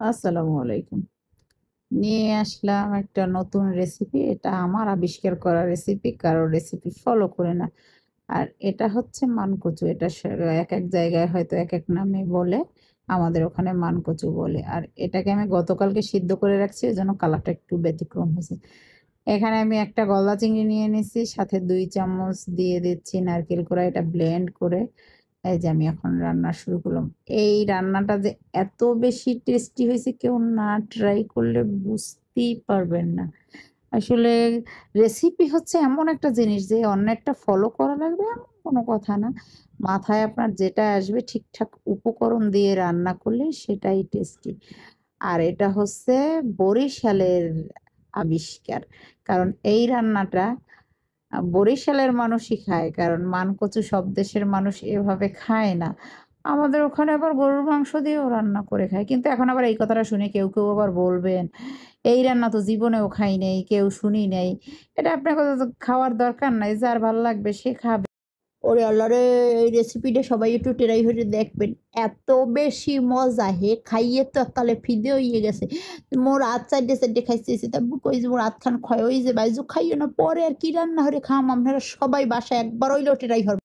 আসসালামু আলাইকুম। নিয়ে আসলাম একটা নতুন রেসিপি। এটা আমার আবিষ্কার করা রেসিপি, কারো রেসিপি ফলো করে না। আর এটা হচ্ছে মানকচু। এটা একেক জায়গায় হয়তো একেক নামে বলে। আমাদের ওখানে মানকচু বলে। আর এটাকে আমি গতকালকে সিদ্ধ করে রাখছি, এজন্য কালারটা একটু ব্যতিক্রম হয়েছে। এখানে আমি একটা গলদা চিংড়ি নিয়ে নিছি, সাথে ২ চামচ দিয়ে দিচ্ছি নারকেল কোড়া, এটা ব্লেন্ড করে এই যে আমি এখন রান্না শুরু করলাম। এই রান্নাটা যে এত বেশি টেস্টি হয়েছে, কেউ না ট্রাই করলে বুঝতেই পারবেন না। আসলে রেসিপি হচ্ছে এমন একটা জিনিস যে অন্যেরটা ফলো করা লাগবে এমন কোনো কথা না। মাথায় আপনার যেটা আসবে ঠিকঠাক উপকরণ দিয়ে রান্না করলে সেটাই টেস্টি। আর এটা হচ্ছে বরিশালের আবিষ্কার। কারণ এই রান্নাটা বরিশালের মানুষই খায়। কারণ মানকচু সব দেশের মানুষ এভাবে খায় না। আমাদের ওখানে আবার গরুর মাংস দিয়েও রান্না করে খায়। কিন্তু এখন আবার এই কথাটা শুনে কেউ আবার বলবেন, "এই রান্না তো জীবনেও খাই নাই, কেউ শুনি নাই।" এটা আপনার কথা তো খাওয়ার দরকার নাই। যার ভাল লাগবে সে খাবে। ওরে আল্লাহ রে! এই রেসিপিটা সবাই একটু ট্রাই করে দেখবেন। এত বেশি মজা হে খাইয়ে তো একালে ফিদে হইয়ে গেছে। মোর হাত চাইটে খাইতেছি। তারপর কই যে মোর হাত খান ক্ষয় হই যে বাইজু খাইও না। পরে আর কি রান্না হইরে খাম আপনারা সবাই বাসায় একবার হইলেও ট্রাই করবেন।